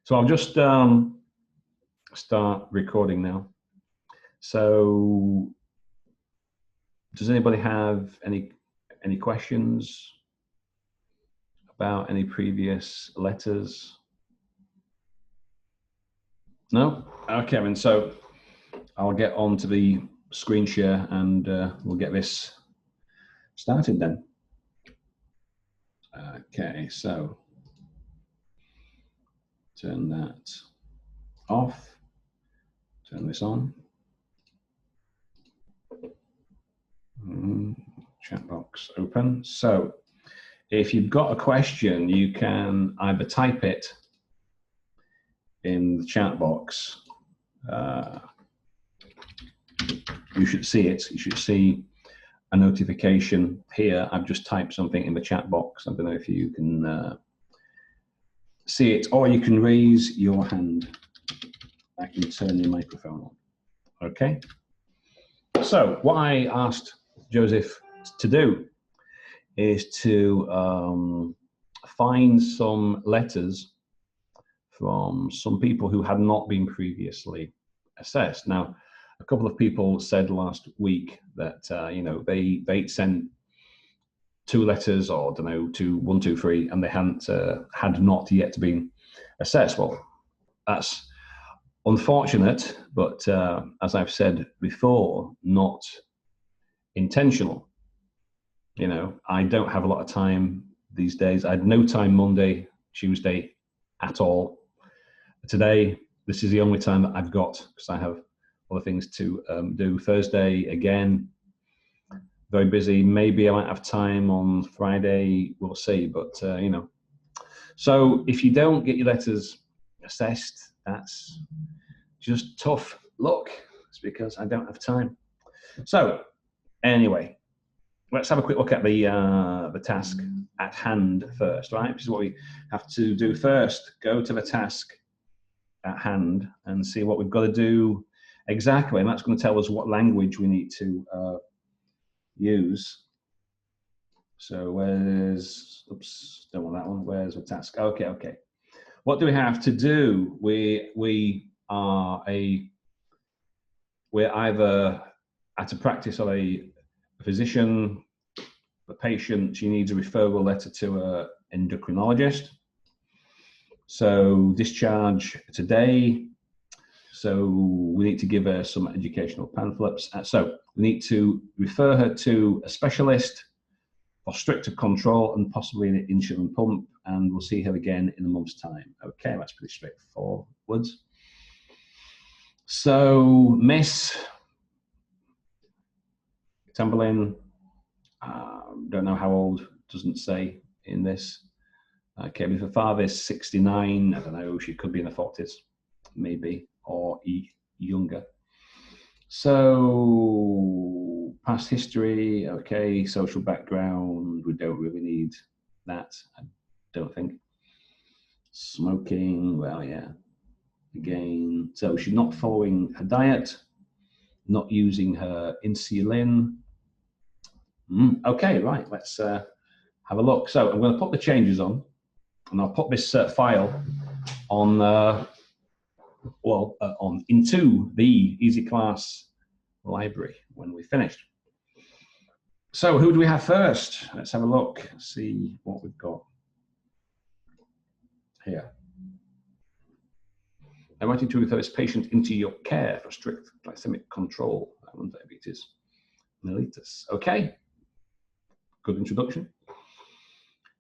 So I'll just start recording now. So does anybody have any questions about any previous letters? No? Okay, and so I'll get on to the screen share and we'll get this started then. Okay, so turn that off, turn this on. Chat box open. So if you've got a question, you can either type it in the chat box. You should see it. You should see a notification here. I've just typed something in the chat box. I don't know if you can see it, or you can raise your hand. I can turn your microphone on. Okay. So what I asked Joseph to do is to find some letters from some people who had not been previously assessed. Now, a couple of people said last week that you know, they sent 2 letters, or I don't know, 1, 2, 3, and they had not yet been assessed. Well, that's unfortunate, but as I've said before, not intentional. You know, I don't have a lot of time these days. I had no time Monday, Tuesday at all. Today, this is the only time that I've got because I have other things to do. Thursday, again, very busy. Maybe I might have time on Friday, we'll see, but you know. So if you don't get your letters assessed, that's just tough luck. It's because I don't have time. So anyway, let's have a quick look at the task at hand first, right? This is what we have to do first. Go to the task at hand and see what we've got to do exactly, and that's going to tell us what language we need to use. So where's, oops, don't want that one. Where's the task? Okay. What do we have to do? We're either at a practice of a physician. The patient, she needs a referral letter to an endocrinologist. So discharge today. So we need to give her some educational pamphlets. So we need to refer her to a specialist for stricter control and possibly an insulin pump, and we'll see her again in a month's time. Okay, that's pretty straightforward. So Miss Taborlin, don't know how old, doesn't say in this. Okay, if her father is 69, I don't know, she could be in the 40s, maybe, or younger. So past history, okay, social background, we don't really need that, I don't think. Smoking, well, yeah, again, so she's not following her diet, not using her insulin. Okay, right, let's have a look. So I'm going to put the changes on, and I'll put this file on, into the Easy Class library when we finished. So who do we have first? Let's have a look, see what we've got here. I want you to refer this patient into your care for strict glycemic control and diabetes mellitus. Okay, good introduction.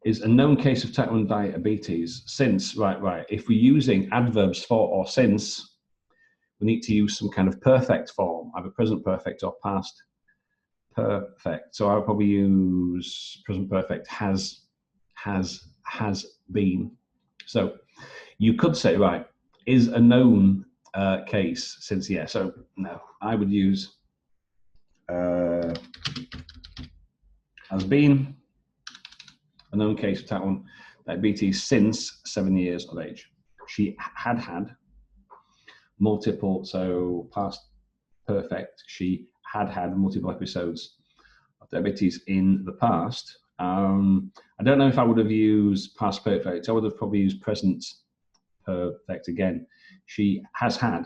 Is a known case of type 1 diabetes since, right, if we're using adverbs for or since, we need to use some kind of perfect form, either present perfect or past perfect. So I'll probably use present perfect has been. So you could say, right, is a known case since, yeah, so no, I would use has been a known case of type 1 diabetes since 7 years of age. She had multiple, so past perfect, she had multiple episodes of diabetes in the past. I don't know if I would have used past perfect. I would have probably used present perfect again. She has had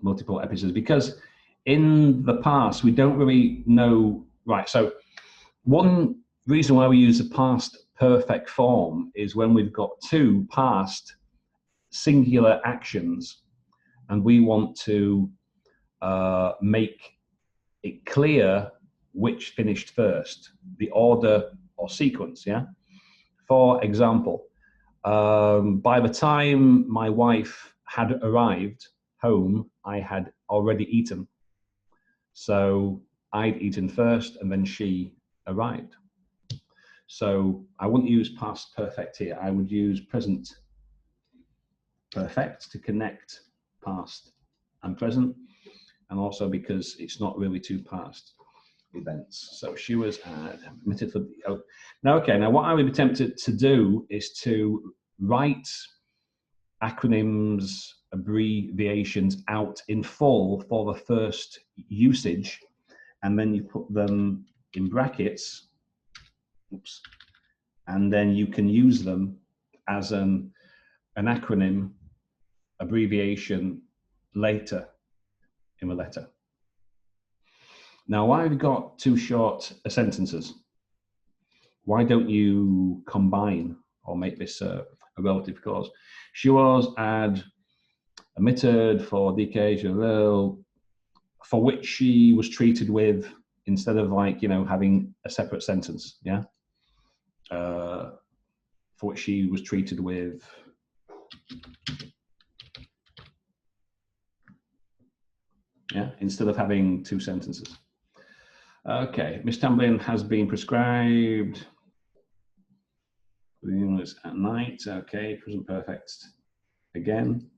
multiple episodes because in the past we don't really know, right? So one reason why we use the past perfect form is when we've got two past singular actions and we want to make it clear which finished first, the order or sequence, yeah? For example, by the time my wife had arrived home, I had already eaten. So I'd eaten first and then she arrived. So I wouldn't use past perfect here. I would use present perfect to connect past and present, and also because it's not really two past events. So she was admitted for the, now, okay, now what I would be tempted to do is to write acronyms, abbreviations out in full for the first usage, and then you put them in brackets, oops, and then you can use them as an acronym, abbreviation later in the letter. Now, why have you got two short sentences? Why don't you combine or make this a relative clause? She was admitted for the occasion, for which she was treated with, instead of like, you know, having a separate sentence, yeah? For which she was treated with, yeah, instead of having two sentences. Okay, Miss Taborlin has been prescribed at night. Okay, present perfect again.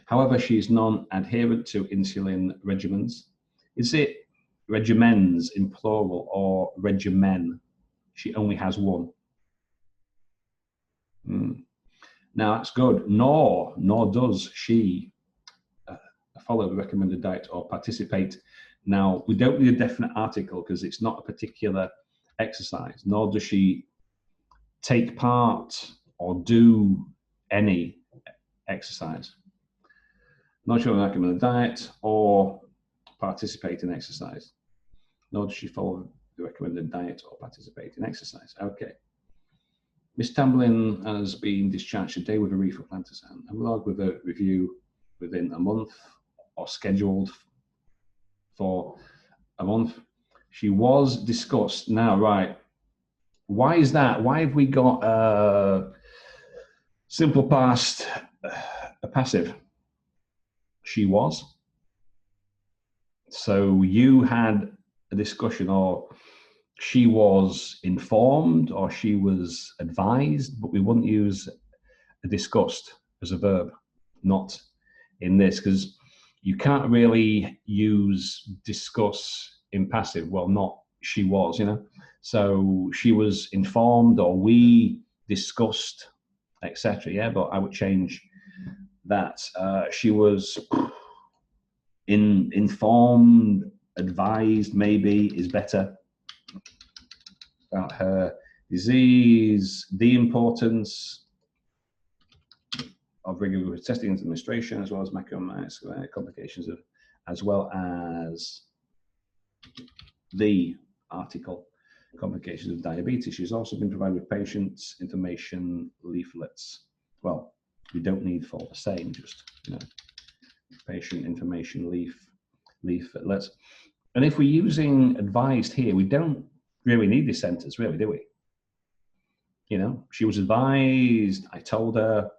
However, she's non-adherent to insulin regimens. Is it regimens in plural or regimen? She only has one. Now that's good. Nor does she follow the recommended diet or participate. Now, we don't need a definite article because it's not a particular exercise, nor does she take part or do any exercise. Not sure the recommended diet or participate in exercise, nor does she follow the recommended diet or participate in exercise. Okay. Miss Taborlin has been discharged today with a refill plantasan and log with a review within a month or scheduled for a month. She was discussed. Now, right, why is that? Why have we got a simple past, a passive? She was. So you had a discussion, or she was informed, or she was advised, but we wouldn't use a discussed as a verb, not in this, because you can't really use discuss in passive. Well, not she was, you know. So she was informed, or we discussed, etc. Yeah, but I would change that. She was informed, advised, maybe is better, about her disease, the importance of regular testing and administration, as well as macroeconomic complications of, as well as the article complications of diabetes. She's also been provided with patients information leaflets. Well, we don't need for the same, just, you know, patient information leaflets. And if we're using advised here, we don't really need this sentence, really, do we? You know, she was advised, I told her.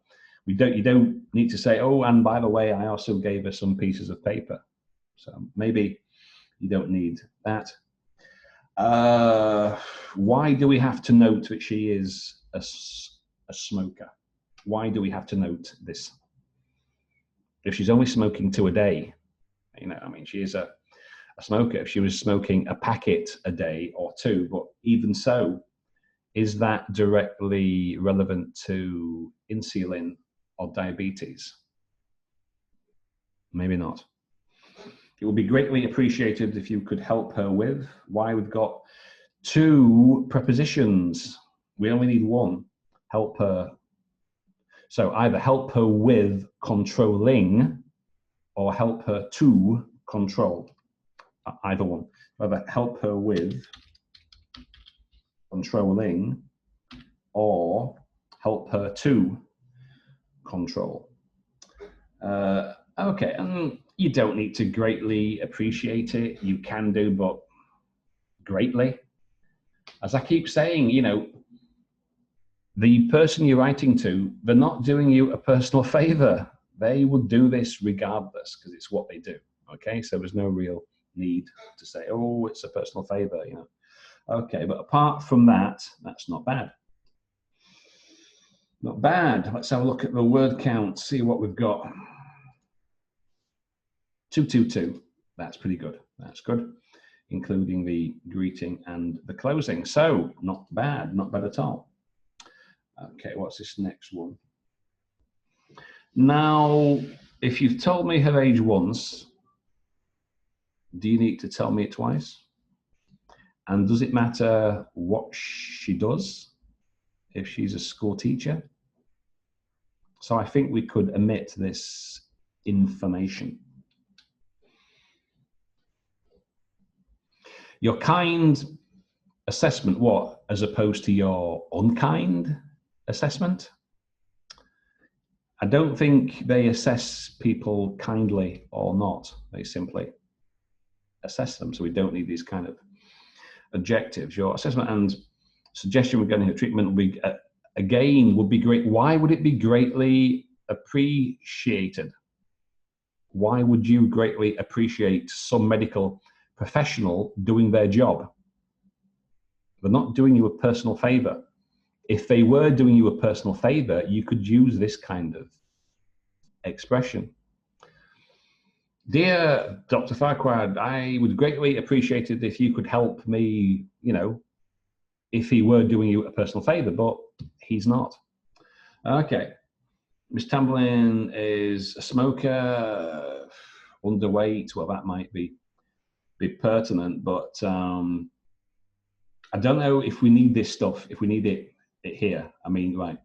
You don't need to say, oh, and by the way, I also gave her some pieces of paper. So maybe you don't need that. Why do we have to note that she is a smoker? Why do we have to note this? If she's only smoking 2 a day, you know, I mean, she is a smoker. If she was smoking a packet a day or 2, but even so, is that directly relevant to insulin or diabetes? Maybe not. It would be greatly appreciated if you could help her with why we've got 2 prepositions. We only need 1. help her. So either help her with controlling or help her to control. Either one. Either help her with controlling or help her to control. Okay, and you don't need to greatly appreciate it. You can do, but greatly. As I keep saying, you know, the person you're writing to, they're not doing you a personal favor. They would do this regardless because it's what they do. Okay, so there's no real need to say, oh, it's a personal favor, you know. Okay, but apart from that, that's not bad. Not bad. Let's have a look at the word count, see what we've got. 222. That's pretty good. That's good, including the greeting and the closing. So not bad at all. Okay, what's this next one? Now, if you've told me her age once, do you need to tell me it twice? And does it matter what she does if she's a school teacher? So I think we could omit this information. Your kind assessment, what, as opposed to your unkind assessment? I don't think they assess people kindly or not. They simply assess them. So we don't need these kind of adjectives. Your assessment and suggestion regarding her treatment would be, again, would be great. Why would it be greatly appreciated? Why would you greatly appreciate some medical professional doing their job? They're not doing you a personal favor. If they were doing you a personal favor, you could use this kind of expression. Dear Dr. Farquhar, I would greatly appreciate it if you could help me, you know, if he were doing you a personal favor, but he's not. Okay. Miss Taborlin is a smoker, underweight. Well, that might be pertinent, but I don't know if we need this stuff, if we need it here. I mean, right,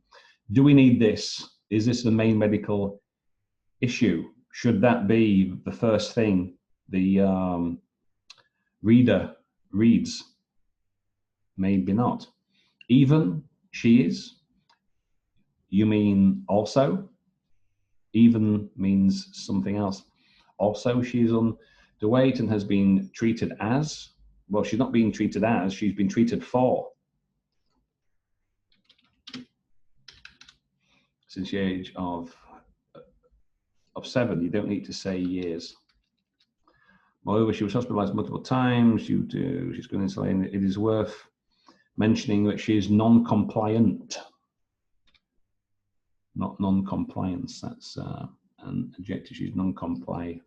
do we need this? Is this the main medical issue? Should that be the first thing the reader reads? Maybe not. Even she is? You mean also? Even means something else. Also, she is underweight and has been treated as, well, she's not being treated as, she's been treated for. Since the age of 7, you don't need to say years. Moreover, she was hospitalized multiple times. She's going to say it is worth mentioning that she is non-compliant. Not non-compliance, that's an adjective. She's non-compliant.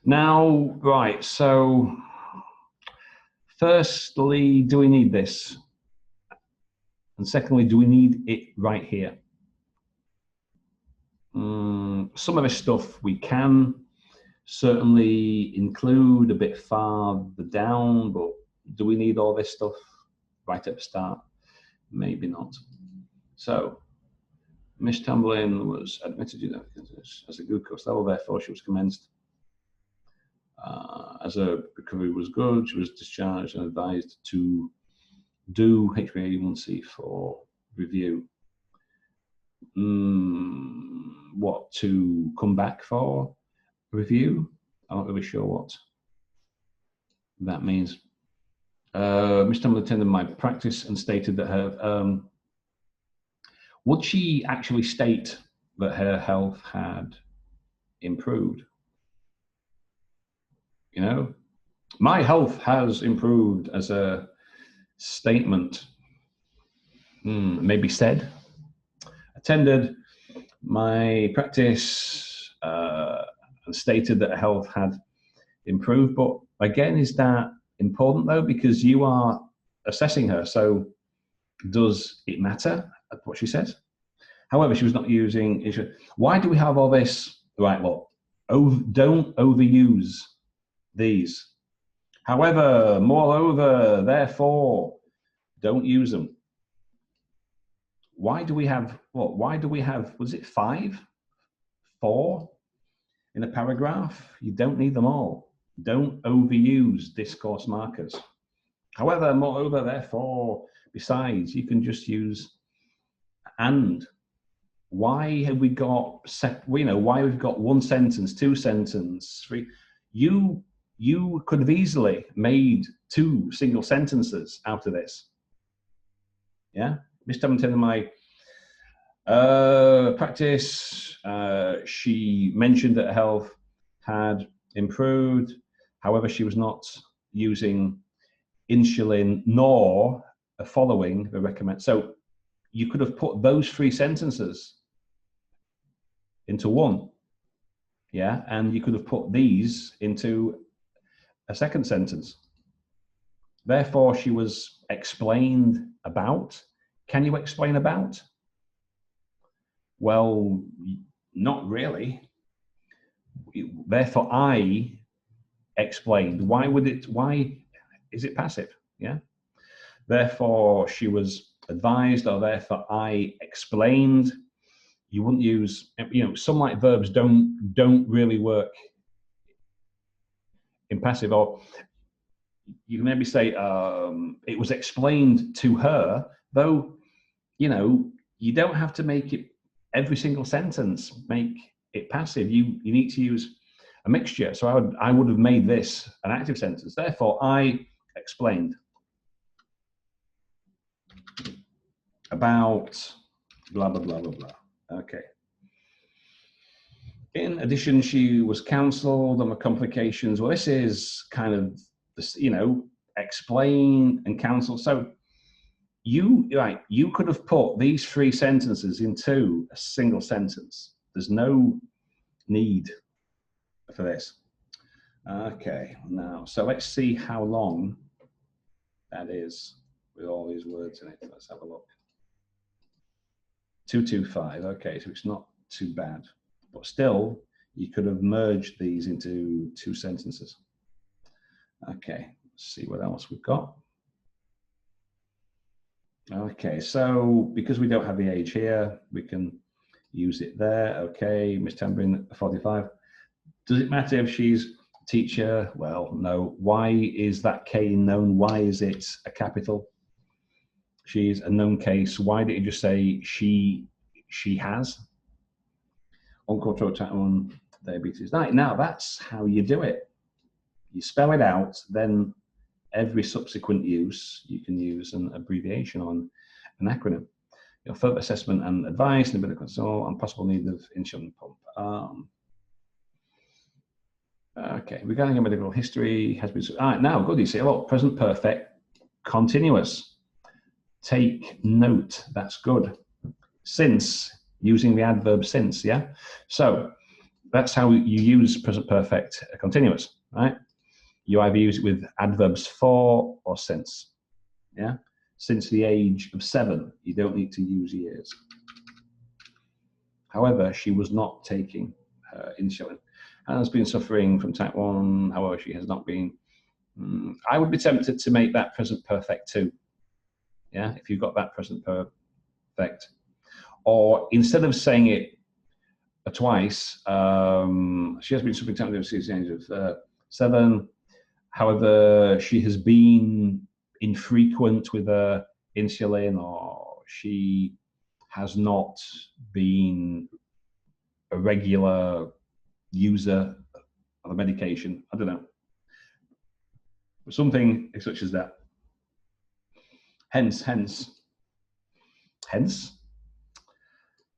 Now, right, so firstly, do we need this? And secondly, do we need it right here? Some of this stuff we can certainly include a bit farther down, but do we need all this stuff right at the start? Maybe not. So, Miss Taborlin was admitted as a glucose level, therefore she was commenced. As her recovery was good, she was discharged and advised to do HbA1c for review. What, to come back for review? I'm not really sure what that means. Miss Taborlin attended my practice and stated that her, would she actually state that her health had improved? You know, my health has improved as a statement. Maybe said. Attended my practice and stated that her health had improved. But again, is that important though? Because you are assessing her. So does it matter what she says? However, she was not using. Why do we have all this? Right, well, don't overuse these. However, moreover, therefore, Don't use them. Why do we have, what? Why do we have, was it 5? 4 in a paragraph? You don't need them all. Don't overuse discourse markers. However, moreover, therefore, besides, you can just use and. Why have we got, why we've got 1 sentence, 2 sentences, 3? You could have easily made 2 single sentences out of this. Yeah, Miss Tabitha in my practice, she mentioned that her health had improved. However, she was not using insulin nor following the recommend. So you could have put those 3 sentences into one, yeah, and you could have put these into a second sentence. Therefore, she was explained about. Can you explain about? Well, not really. Therefore, I explained. Why is it passive? Yeah. Therefore, she was advised, or therefore I explained. You wouldn't use, some like verbs don't really work in passive. Or you can maybe say it was explained to her, though, you don't have to make it every single sentence, make it passive. You need to use a mixture. So I would have made this an active sentence. Therefore, I explained about blah, blah, blah, blah, blah. Okay. In addition, she was counseled on the complications. Well, this is kind of, explain and counsel. So you could have put these 3 sentences into a single sentence. There's no need for this. Okay, now, so let's see how long that is with all these words in it. Let's have a look. 225, okay, so it's not too bad. But still, you could have merged these into 2 sentences. Okay, let's see what else we've got. Okay, so because we don't have the age here, we can use it there. Okay, Miss Tambrin, 45. Does it matter if she's a teacher? Well, no. Why is that K known? Why is it a capital? She's a known case. Why did you just say she has? Uncontrolled diabetes. Right, now that's how you do it. You spell it out, then every subsequent use, you can use an abbreviation on an acronym. Your further assessment and advice, and a bit of consult on possible need of insulin pump. Okay, regarding a medical history has been. All right, now good. You see, look, present perfect, continuous. Take note. That's good. Since, using the adverb since. Yeah. So that's how you use present perfect continuous, right? You either use it with adverbs for or since. Yeah. Since the age of 7, you don't need to use years. However, she was not taking insulin. Has been suffering from type 1. However, she has not been. I would be tempted to make that present perfect too. Yeah, if you've got that present perfect. Or instead of saying it twice, she has been suffering type 1 since the age of 7. However, she has been infrequent with her insulin, or she has not been a regular user of a medication. I don't know. Something such as that. Hence. A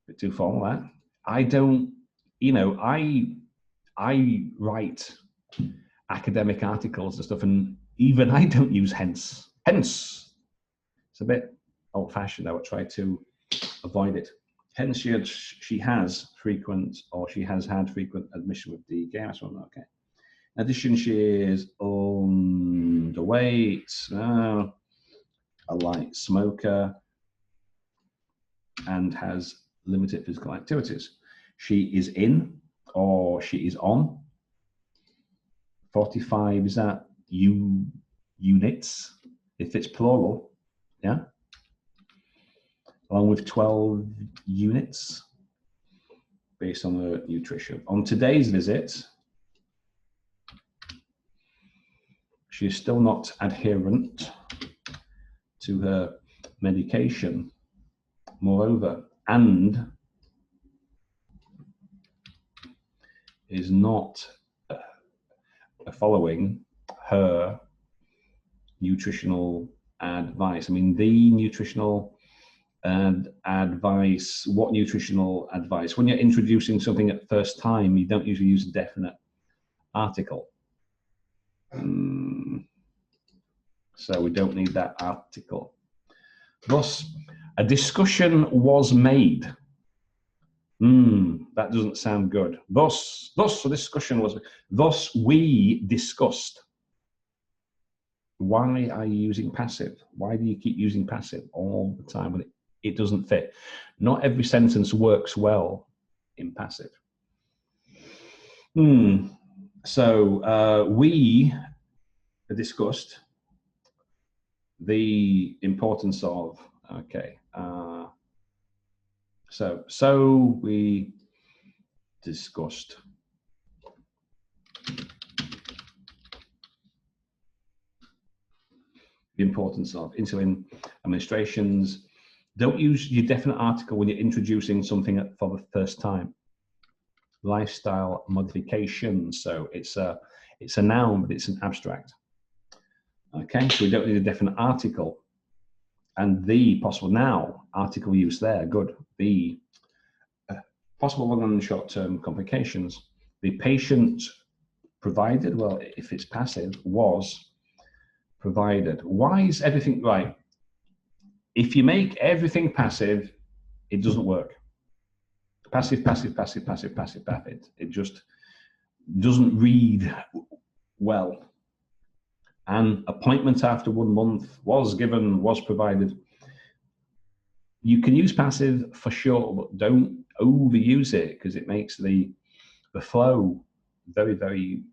bit too formal, that. I don't, I write academic articles and stuff, and even I don't use hence. It's a bit old-fashioned. I would try to avoid it. Hence, she has frequent, or she has had frequent admission with the gas one. Okay. In addition, she is underweight, a light smoker, and has limited physical activities. She is in, or she is on. 45, is that units? If it's plural, Yeah, along with 12 units based on her nutrition. On today's visit, she is still not adherent to her medication. Moreover, and is not following her nutritional advice. I mean, the nutritional advice, what nutritional advice? When you're introducing something at first time, you don't usually use a definite article. So we don't need that article. Thus, a discussion was made. That doesn't sound good. Thus a discussion was, thus we discussed. Why are you using passive? Why do you keep using passive all the time when it doesn't fit? Not every sentence works well in passive. So we discussed the importance of, okay, so we discussed the importance of insulin administrations. Don't use your definite article when you're introducing something for the first time. Lifestyle modification. So it's a noun, but it's an abstract. Okay, so we don't need a definite article. And the possible now, article use there, good. The possible long and short-term complications. The patient provided, well, if it's passive, was provided. Why is everything right? If you make everything passive, it doesn't work. Passive, passive, passive, passive, passive, passive. It just doesn't read well. An appointment after 1 month was given, was provided. You can use passive for sure, but don't overuse it because it makes the flow very, very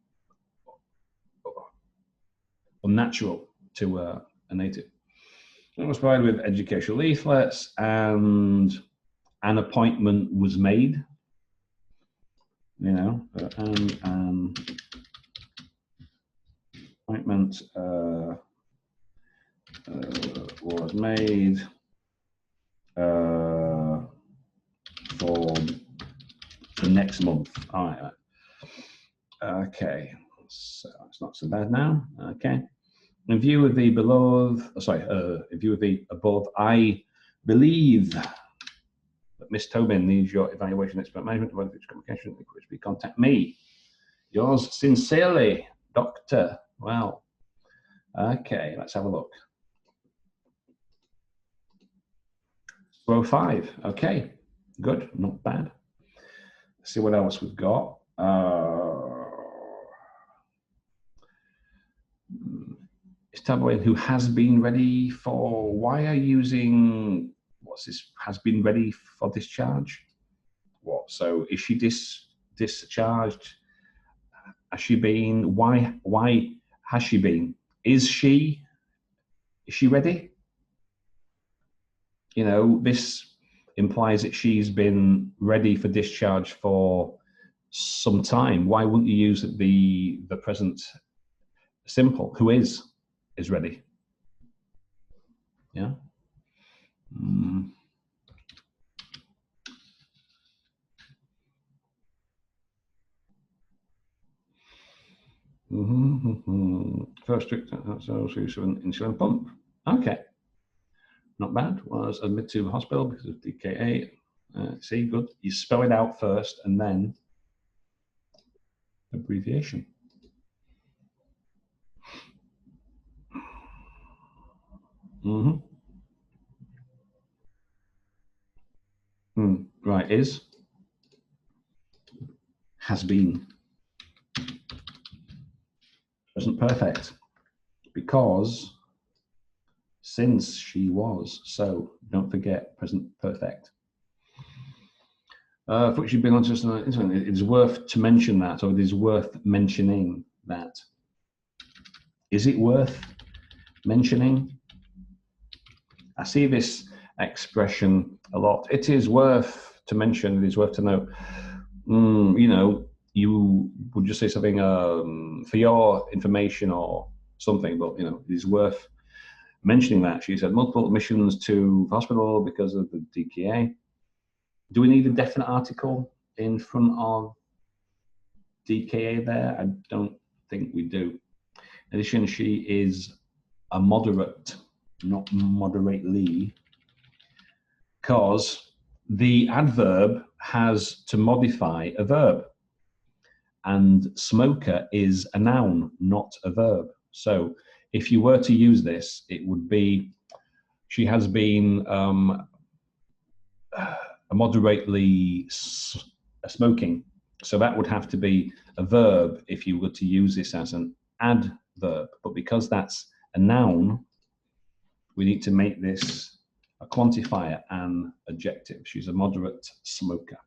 unnatural to a native. It was provided with educational leaflets and an appointment was made. You know, an appointment was made for the next month. All right. Okay, so it's not so bad now. Okay. In view of the below, in view of the above, I believe that Miss Tobin needs your evaluation, expert management, whether it's communication, which contact me. Yours sincerely, Doctor. Well, okay, let's have a look. Row 5. Okay, good, not bad. Let's see what else we've got. It's Taborlin who has been ready for, why are you using, what's this, has been ready for discharge? What, so is she discharged? Has she been, why has she been? Is she ready? You know, this implies that she's been ready for discharge for some time. Why wouldn't you use the present simple? Who is ready? Yeah. First strict use of an insulin pump. Okay. Not bad. Was admitted to the hospital because of DKA. See, good. You spell it out first and then abbreviation. Right, is, has been. Present perfect. Because since she was, so don't forget present perfect. Which you've been on just it is worth to mention that, or it is worth mentioning that. Is it worth mentioning? I see this expression a lot. It is worth to mention, it is worth to know, you know, you would just say something for your information or something, but, you know, it is worth mentioning that. She said multiple admissions to hospital because of the DKA. Do we need a definite article in front of DKA there? I don't think we do. In addition, she is a moderate, not moderately, because the adverb has to modify a verb, and smoker is a noun, not a verb. So if you were to use this, it would be, she has been moderately smoking. So that would have to be a verb if you were to use this as an adverb. But because that's a noun, we need to make this a quantifier, an adjective. She's a moderate smoker.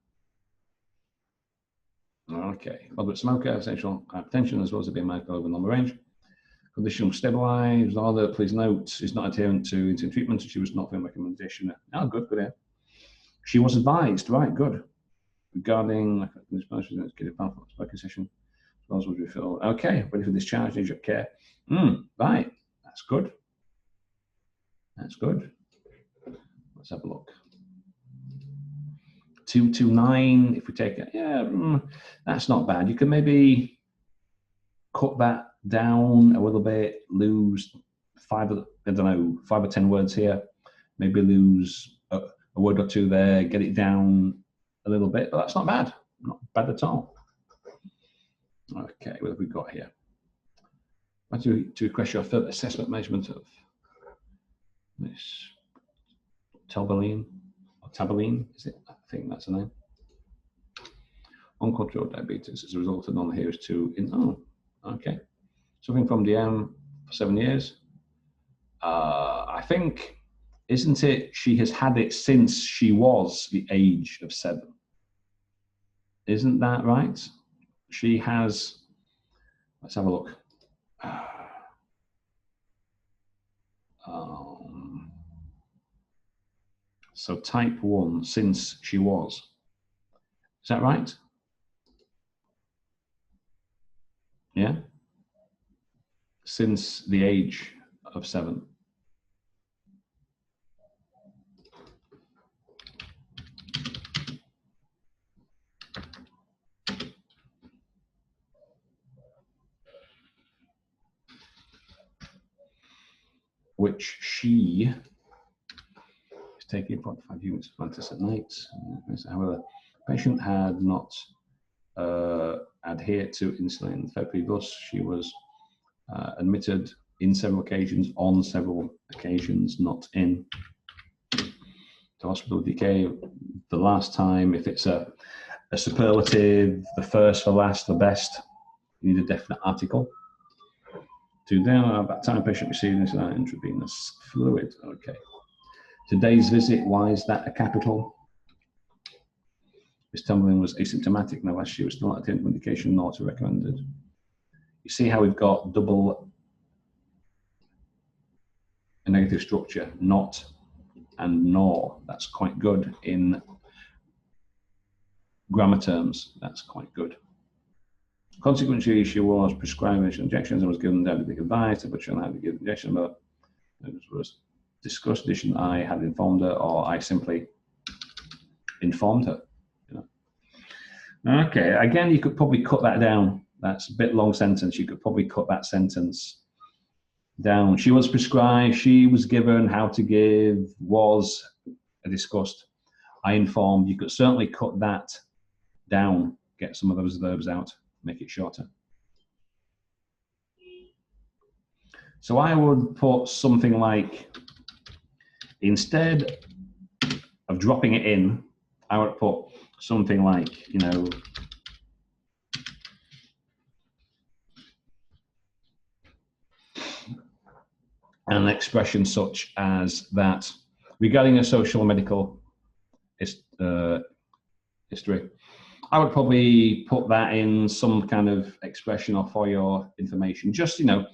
Okay, moderate smoker, essential hypertension, as well as a BMI over normal range. Condition stabilized. Although, please note, is not adherent to treatment. She was not given recommendation. Oh, good, good. Yeah. She was advised, right, good. Regarding this person, get a smoking session, as well as would refill. Okay, ready for discharge, needs your care. Right, that's good. That's good. Let's have a look. 229, if we take it, yeah, that's not bad. You can maybe cut that down a little bit, lose 5 or 10 words here, maybe lose a word or two there, get it down a little bit, but that's not bad. Not bad at all. Okay, what have we got here? To request your further assessment measurement of Miss Taborlin, or Taborlin, is it? I think that's the name. Uncontrolled diabetes as a result of non-adherence to, okay. Something from DM for 7 years. I think, isn't it, she has had it since she was the age of 7. Isn't that right? She has, let's have a look. So type 1, since she was. Is that right? Yeah? Since the age of 7. Which she is taking 0.5 units of Lantus at night. However, the patient had not adhered to insulin therapy, thus she was admitted in several occasions, on several occasions, not in to hospital. Decay, the last time, if it's a superlative, the first for last, the best, you need a definite article. To down that time, patient received intravenous fluid. Okay. Today's visit, why is that a capital? Miss Taborlin was asymptomatic. Now, last year was still not attending medication, not recommended. You see how we've got double a negative structure, not and nor. That's quite good in grammar terms. That's quite good. Consequently, she was prescribed injections and was given diabetic advice, but she had to give injection, but it was discussed. Addition, I had informed her, or I simply informed her. You know. Okay, again, you could probably cut that down. That's a bit long sentence. You could probably cut that sentence down. She was prescribed, she was given, how to give, was discussed, I informed. You could certainly cut that down, get some of those verbs out, make it shorter. So I would put something like, instead of dropping it in, I would put something like, you know, an expression such as that regarding a social and medical history. I would probably put that in some kind of expression or for your information. Just, you know,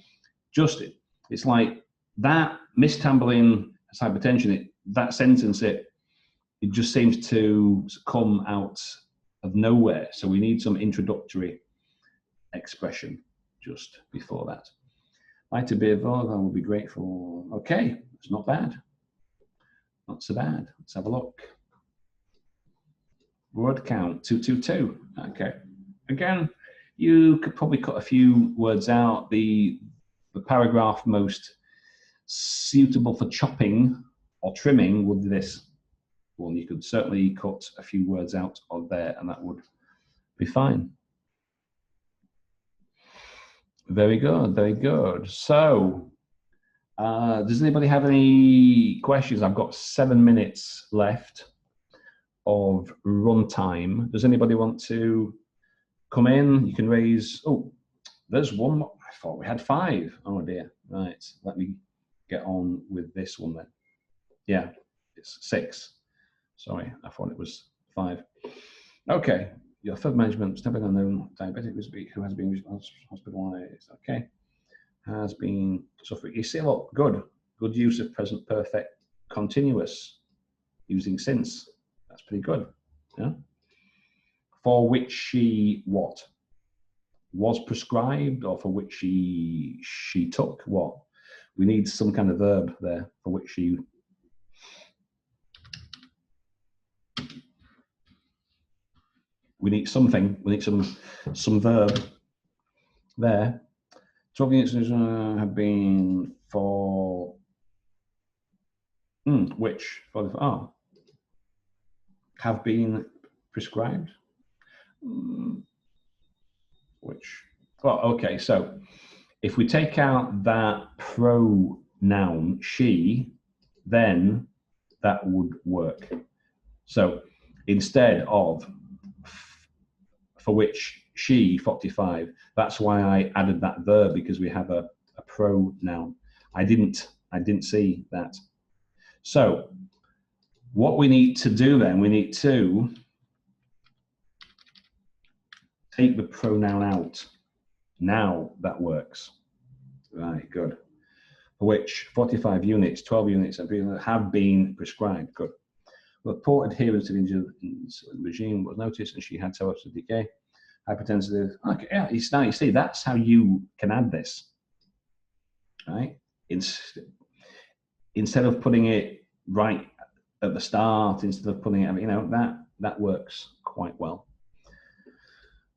just it's like that Miss Taborlin has hypertension. That sentence, it just seems to come out of nowhere. So we need some introductory expression just before that. Like to be involved, I will be grateful. Okay, it's not bad. Not so bad. Let's have a look. Word count 222. Okay. Again, you could probably cut a few words out. The paragraph most suitable for chopping or trimming would be this one. You could certainly cut a few words out of there, and that would be fine. Very good, very good. So, does anybody have any questions? I've got 7 minutes left of runtime. Does anybody want to come in? You can raise, oh, there's one more. I thought we had 5. Oh dear. Right, let me get on with this one then. Yeah, it's 6. Sorry, I thought it was 5. Okay, your third management, stepping unknown diabetic who has been hospitalized. Okay, has been suffering. You see, look, good use of present perfect continuous using since. That's pretty good. Yeah. For which she what? Was prescribed, or for which she took what? We need some kind of verb there for which she. We need something. We need some verb there. 12 units have been for which for the have been prescribed. Which, well, okay, so if we take out that pronoun she, then that would work. So instead of for which she 45, that's why I added that verb, because we have a pronoun. I didn't see that. So what we need to do then, we need to take the pronoun out. Now that works. Right, good. For which 45 units, 12 units have been prescribed. Good. Well, poor adherence to the regime was noticed, and she had ketoacidosis decay, hypertensive. Okay, yeah, now you see, that's how you can add this, right? Instead of putting it right at the start, instead of putting it, you know, that works quite well.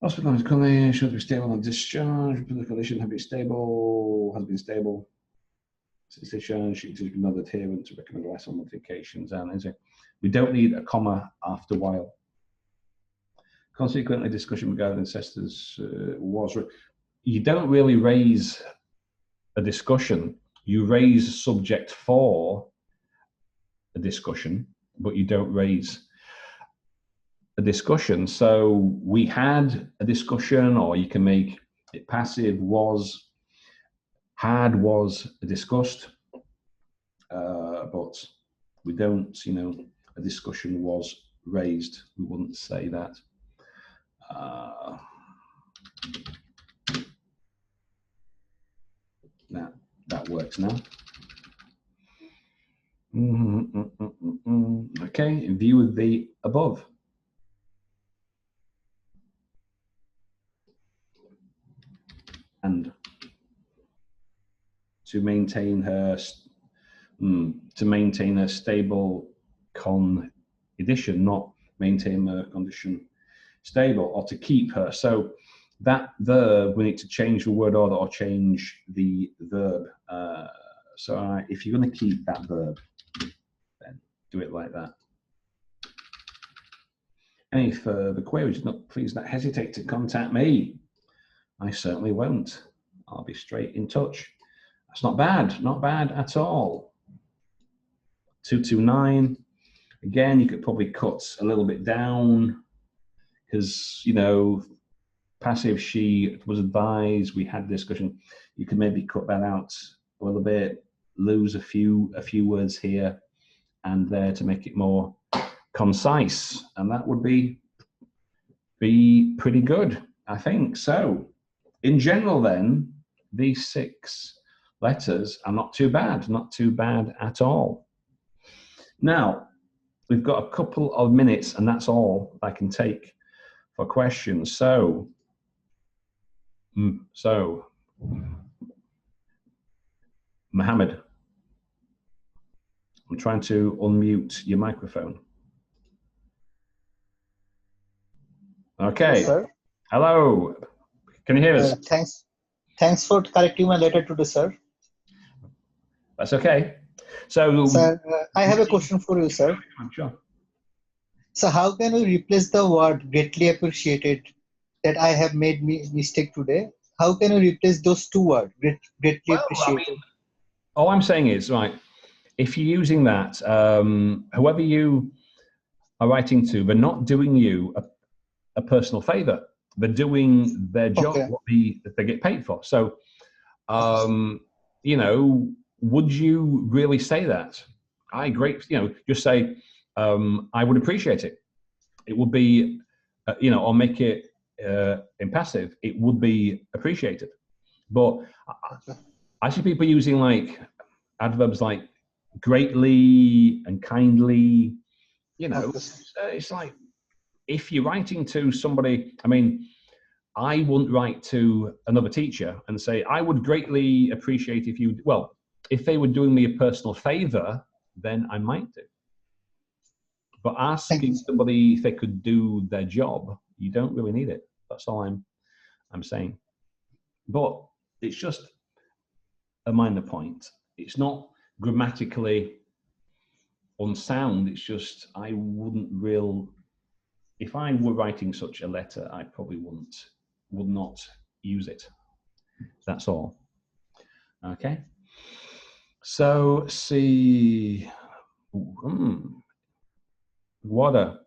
Hospital condition should be stable on discharge. The condition has been stable. Since discharge, she is not adherent to recommended lifestyle modifications. And we don't need a comma after while. Consequently, discussion regarding ancestors was. You don't really raise a discussion. You raise a subject for a discussion, but you don't raise a discussion. So we had a discussion, or you can make it passive. Was, had, was discussed, but we don't, you know, a discussion was raised. We wouldn't say that. That works now. Okay, in view of the above. And to maintain her stable condition, not maintain her condition stable, or to keep her. So that verb, we need to change the word order or change the verb. So if you're going to keep that verb, then do it like that. Any further queries, please don't hesitate to contact me. I certainly won't. I'll be straight in touch. That's not bad at all. 229. Again, you could probably cut a little bit down, because, you know, passive, she was advised, we had discussion. You could maybe cut that out a little bit, lose a few words here and there to make it more concise, and that would be pretty good, I think. So in general then, these 6 letters are not too bad at all. Now, we've got a couple of minutes, and that's all I can take for questions. So Mohammed, I'm trying to unmute your microphone. Okay. Yes, sir. Hello. Can you hear us? Thanks for correcting my letter today, sir. That's okay. So, sir, I have a question for you, sir. Sure. So how can we replace the word greatly appreciated that I have made mistake today? How can we replace those two words, greatly appreciated? I mean, all I'm saying is, right, if you're using that, whoever you are writing to, they're not doing you a personal favor. They're doing their job, Okay. what they get paid for. So, you know, would you really say that? Just say, I would appreciate it. It would be, or make it impassive. It would be appreciated. But I see people using like adverbs like greatly and kindly. It's like, if you're writing to somebody, I mean, I wouldn't write to another teacher and say, I would greatly appreciate if you, well, if they were doing me a personal favor, then I might do. But asking somebody if they could do their job, you don't really need it. That's all I'm saying. But it's just a minor point. It's not grammatically unsound. It's just, I wouldn't if I were writing such a letter, I probably would not use it. That's all. Okay. So see, Wada,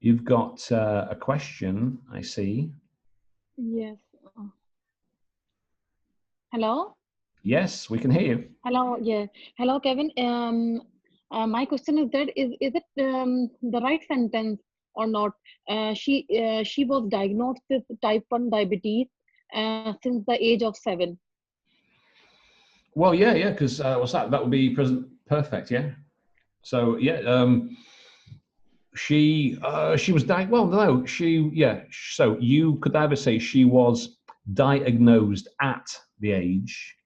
you've got a question, I see. Yes. Hello? Yes, we can hear you. Hello, yeah. Hello, Kevin. My question is that is it the right sentence or not? She was diagnosed with type 1 diabetes since the age of 7. Well, yeah, because what's that? That would be present perfect, yeah. So yeah, she was diagnosed. Well, no, So you could either say she was diagnosed at the age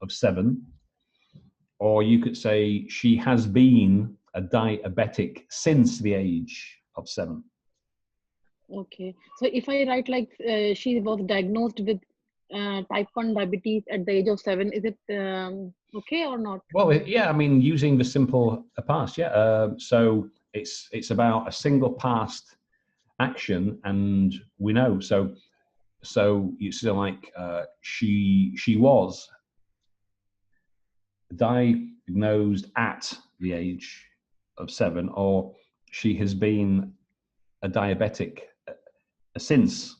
of 7, or you could say she has been a diabetic since the age of 7. Okay. So if I write like she was diagnosed with type 1 diabetes at the age of 7, is it okay or not? Well, yeah, I mean, using the simple past, yeah. So it's about a single past action, and we know. So you say like she was diagnosed at the age of 7, or she has been a diabetic since